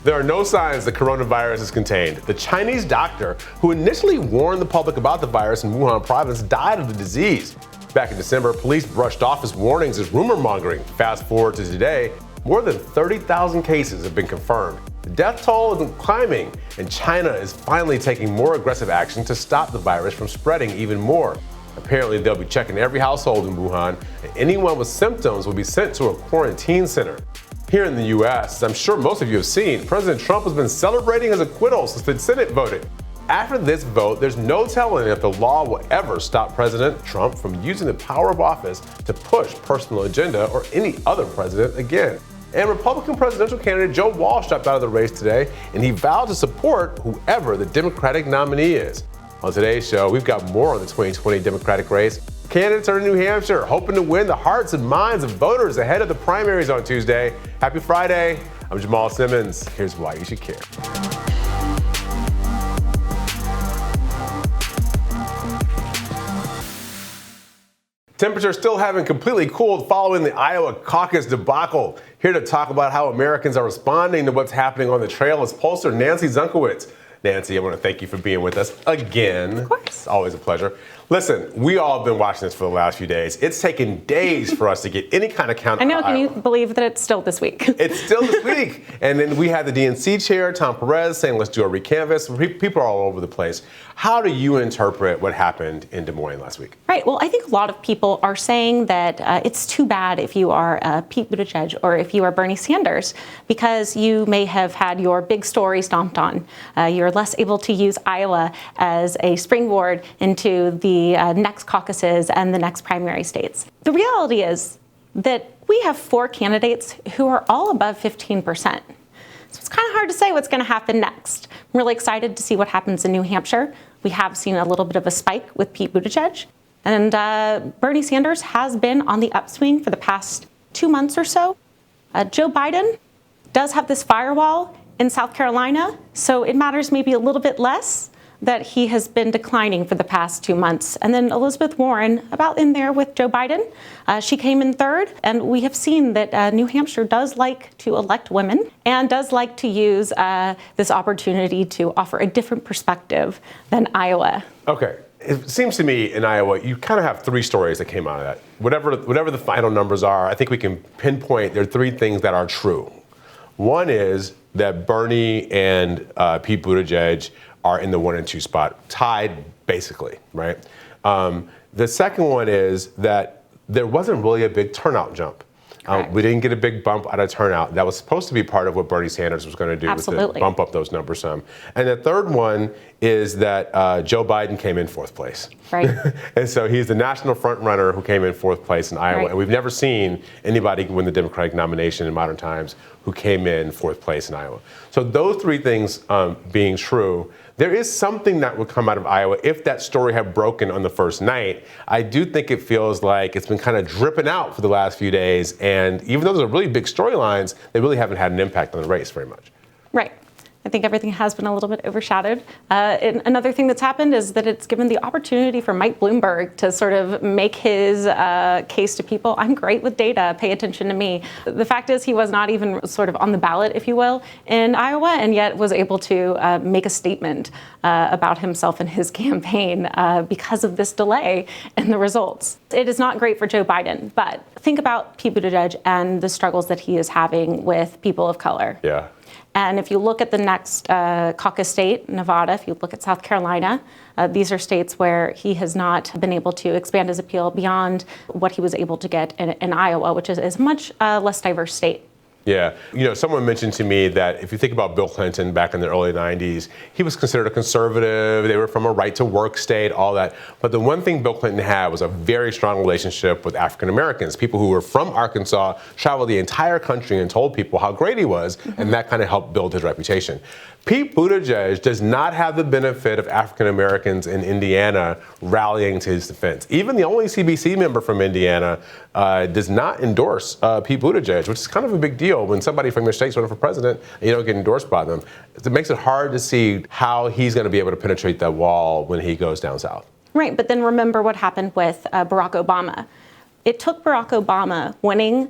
There are no signs the coronavirus is contained. The Chinese doctor who initially warned the public about the virus in Wuhan province died of the disease. Back in December, police brushed off his warnings as rumor mongering. Fast forward to today, more than 30,000 cases have been confirmed. The death toll is climbing, and China is finally taking more aggressive action to stop the virus from spreading even more. Apparently, they'll be checking every household in Wuhan, and anyone with symptoms will be sent to a quarantine center. Here in the U.S., as I'm sure most of you have seen, President Trump has been celebrating his acquittal since the Senate voted. After this vote, there's no telling if the law will ever stop President Trump from using the power of office to push personal agenda or any other president again. And Republican presidential candidate Joe Walsh stepped out of the race today, and he vowed to support whoever the Democratic nominee is. On today's show, we've got more on the 2020 Democratic race. Candidates are in New Hampshire, hoping to win the hearts and minds of voters ahead of the primaries on Tuesday. Happy Friday. I'm Jamal Simmons. Here's why you should care. Temperatures still haven't completely cooled following the Iowa caucus debacle. Here to talk about how Americans are responding to what's happening on the trail is pollster Nancy Zdunkewicz. Nancy, I want to thank you for being with us again. Of course. It's always a pleasure. Listen, we all have been watching this for the last few days. It's taken days for us to get any kind of count. I know, can you believe that it's still this week? It's still this week. And then we had the DNC chair, Tom Perez, saying let's do a recanvass. People are all over the place. How do you interpret what happened in Des Moines last week? Right. Well, I think a lot of people are saying that it's too bad if you are Pete Buttigieg or if you are Bernie Sanders, because you may have had your big story stomped on. You're less able to use Iowa as a springboard into the next caucuses and the next primary states. The reality is that we have 4 candidates who are all above 15%. So it's kind of hard to say what's going to happen next. I'm really excited to see what happens in New Hampshire. We have seen a little bit of a spike with Pete Buttigieg. And Bernie Sanders has been on the upswing for the past 2 months or so. Joe Biden does have this firewall in South Carolina, so it matters maybe a little bit less that he has been declining for the past 2 months. And then Elizabeth Warren, about in there with Joe Biden. She came in third, and we have seen that New Hampshire does like to elect women and does like to use this opportunity to offer a different perspective than Iowa. Okay. It seems to me in Iowa, you kind of have 3 stories that came out of that. Whatever the final numbers are, I think we can pinpoint there are 3 things that are true. One is that Bernie and Pete Buttigieg are in the 1 and 2 spot, tied basically, right? The second one is that there wasn't really a big turnout jump. We didn't get a big bump out of turnout. That was supposed to be part of what Bernie Sanders was going to do, was to bump up those numbers some. And the third one is that Joe Biden came in 4th place. Right. And so he's the national front runner who came in 4th place in Iowa. Right. And we've never seen anybody win the Democratic nomination in modern times who came in 4th place in Iowa. So those 3 things being true, there is something that would come out of Iowa if that story had broken on the first night. I do think it feels like it's been kind of dripping out for the last few days. And even though those are really big storylines, they really haven't had an impact on the race very much. Right. I think everything has been a little bit overshadowed. And another thing that's happened is that it's given the opportunity for Mike Bloomberg to sort of make his case to people. I'm great with data. Pay attention to me. The fact is he was not even sort of on the ballot, if you will, in Iowa, and yet was able to make a statement about himself and his campaign because of this delay in the results. It is not great for Joe Biden, but think about Pete Buttigieg and the struggles that he is having with people of color. Yeah. And if you look at the next caucus state, Nevada, if you look at South Carolina, these are states where he has not been able to expand his appeal beyond what he was able to get in Iowa, which is a much less diverse state. Yeah. Someone mentioned to me that if you think about Bill Clinton back in the early 90s, he was considered a conservative. They were from a right-to-work state, all that. But the one thing Bill Clinton had was a very strong relationship with African Americans. People who were from Arkansas traveled the entire country and told people how great he was, and that kind of helped build his reputation. Pete Buttigieg does not have the benefit of African Americans in Indiana rallying to his defense. Even the only CBC member from Indiana does not endorse Pete Buttigieg, which is kind of a big deal when somebody from your state's running for president and you don't get endorsed by them. It makes it hard to see how he's going to be able to penetrate that wall when he goes down south. Right, but then remember what happened with Barack Obama. It took Barack Obama winning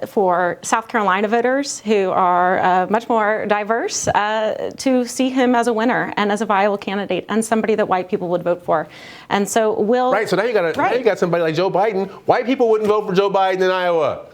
for South Carolina voters who are much more diverse to see him as a winner and as a viable candidate and somebody that white people would vote for. And so Right, so now you got somebody like Joe Biden. White people wouldn't vote for Joe Biden in Iowa.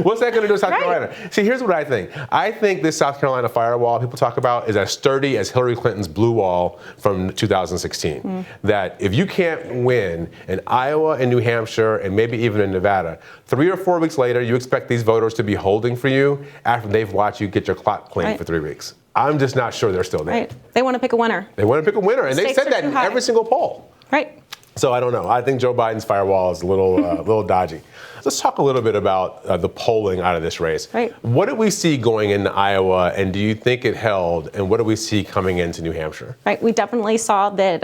What's that going to do to South Carolina? See, here's what I think. I think this South Carolina firewall people talk about is as sturdy as Hillary Clinton's blue wall from 2016. That if you can't win in Iowa and New Hampshire and maybe even in Nevada, 3 or 4 weeks later, you expect these voters to be holding for you after they've watched you get your clock cleaned for 3 weeks. I'm just not sure they're still there. Right. They want to pick a winner. They want to pick a winner, and they said that in every single poll. Right. So I don't know. I think Joe Biden's firewall is a little dodgy. Let's talk a little bit about the polling out of this race. Right. What did we see going into Iowa, and do you think it held? And what do we see coming into New Hampshire? Right. We definitely saw that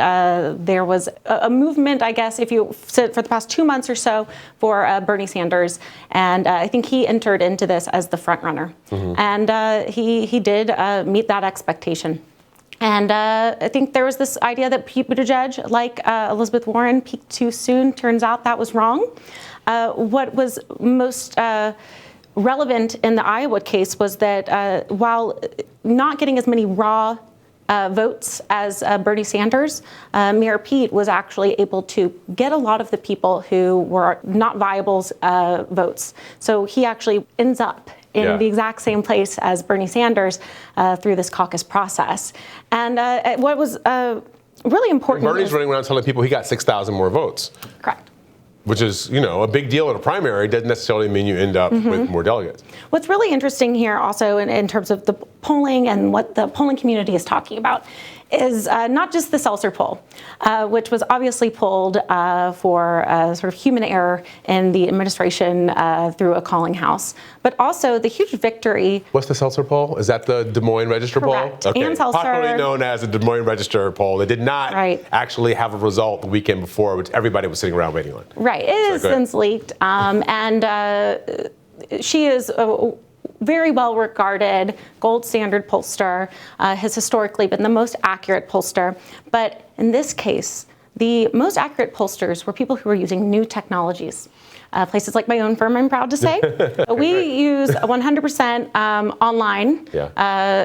there was a movement, I guess, if you said for the past 2 months or so, for Bernie Sanders, and I think he entered into this as the front runner, and he did meet that expectation. And I think there was this idea that Pete Buttigieg, like Elizabeth Warren, peaked too soon. Turns out that was wrong. What was most relevant in the Iowa case was that while not getting as many raw votes as Bernie Sanders, Mayor Pete was actually able to get a lot of the people who were not viables votes. So he actually ends up in the exact same place as Bernie Sanders through this caucus process. And what was really important— Bernie's running around telling people he got 6,000 more votes. Correct. Which is, a big deal in a primary. Doesn't necessarily mean you end up with more delegates. What's really interesting here also in terms of the polling and what the polling community is talking about is not just the Seltzer poll, which was obviously pulled for sort of human error in the administration through a calling house, but also the huge victory. What's the Seltzer poll? Is that the Des Moines Register Correct. poll? Okay. Ann Seltzer, popularly known as the Des Moines Register poll. They did not actually have a result the weekend before, which everybody was sitting around waiting on. Right. It is since leaked, and she is very well regarded, gold standard pollster, has historically been the most accurate pollster. But in this case, the most accurate pollsters were people who were using new technologies. Places like my own firm, I'm proud to say. We use 100% online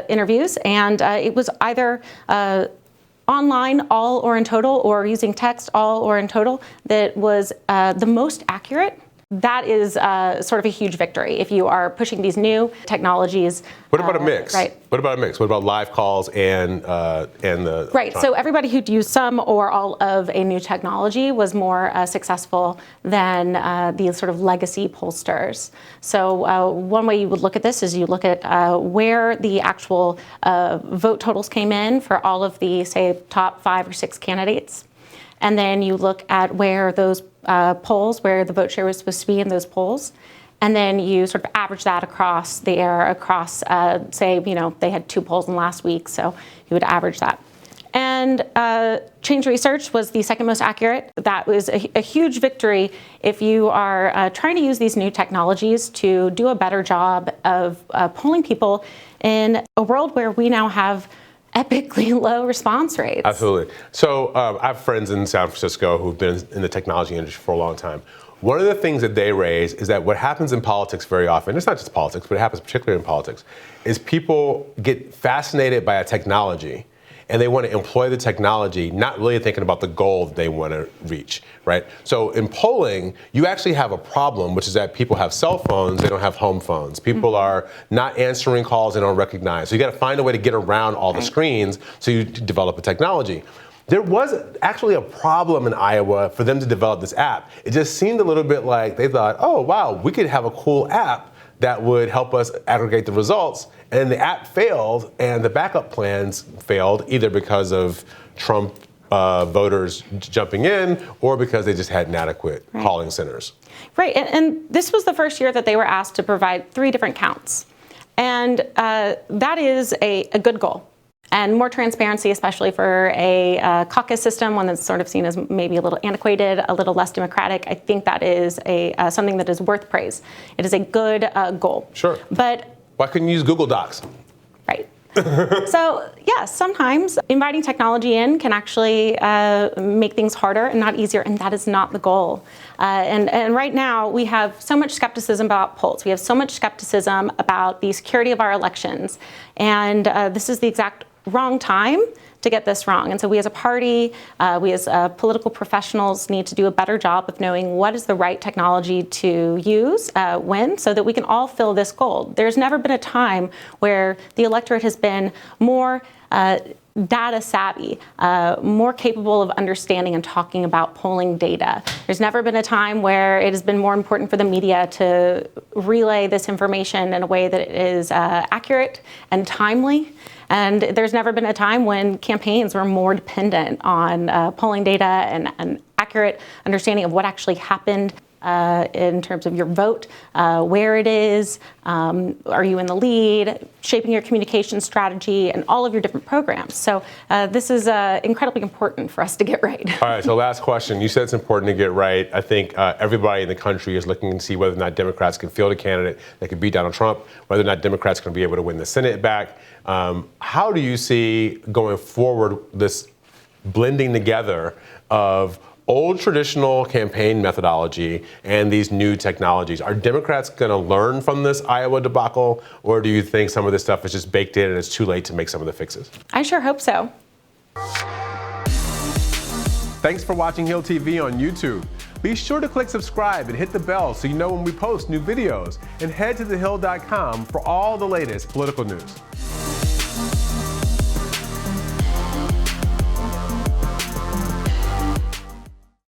interviews, and it was either online, all or in total, or using text, all or in total, that was the most accurate. That is sort of a huge victory if you are pushing these new technologies. What about a mix? Right. What about a mix? What about live calls and the right? So everybody who'd used some or all of a new technology was more successful than the sort of legacy pollsters. So one way you would look at this is you look at where the actual vote totals came in for all of the, say, top 5 or 6 candidates. And then you look at where those polls, where the vote share was supposed to be in those polls. And then you sort of average that across the air, across, say, they had 2 polls in last week, so you would average that. And Change Research was the second most accurate. That was a huge victory if you are trying to use these new technologies to do a better job of polling people in a world where we now have epically low response rates. Absolutely. So I have friends in San Francisco who've been in the technology industry for a long time. One of the things that they raise is that what happens in politics very often, it's not just politics, but it happens particularly in politics, is people get fascinated by a technology and they want to employ the technology, not really thinking about the goal that they want to reach, right? So in polling, you actually have a problem, which is that people have cell phones, they don't have home phones. People are not answering calls they don't recognize. So you got to find a way to get around all the screens so you develop a technology. There was actually a problem in Iowa for them to develop this app. It just seemed a little bit like they thought, oh, wow, we could have a cool app that would help us aggregate the results. And the app failed, and the backup plans failed, either because of Trump voters jumping in or because they just had inadequate calling centers. Right, and this was the first year that they were asked to provide 3 different counts. And that is a good goal. And more transparency, especially for a caucus system, one that's sort of seen as maybe a little antiquated, a little less democratic. I think that is something that is worth praise. It is a good goal. Sure. But why couldn't you use Google Docs? Right. So yes, sometimes inviting technology in can actually make things harder and not easier, and that is not the goal. And right now we have so much skepticism about polls. We have so much skepticism about the security of our elections, and this is the exact wrong time to get this wrong. And so we as a party, we as political professionals need to do a better job of knowing what is the right technology to use when, so that we can all fill this goal. There's never been a time where the electorate has been more data savvy, more capable of understanding and talking about polling data. There's never been a time where it has been more important for the media to relay this information in a way that is accurate and timely. And there's never been a time when campaigns were more dependent on polling data and an accurate understanding of what actually happened in terms of your vote, where it is, are you in the lead, shaping your communication strategy, and all of your different programs. So this is incredibly important for us to get right. All right, so last question. You said it's important to get right. I think everybody in the country is looking to see whether or not Democrats can field a candidate that could beat Donald Trump, whether or not Democrats can be able to win the Senate back. How do you see going forward this blending together of old traditional campaign methodology and these new technologies? Are Democrats going to learn from this Iowa debacle, or do you think some of this stuff is just baked in and it's too late to make some of the fixes? I sure hope so. Thanks for watching Hill TV on YouTube. Be sure to click subscribe and hit the bell so you know when we post new videos, and head to thehill.com for all the latest political news.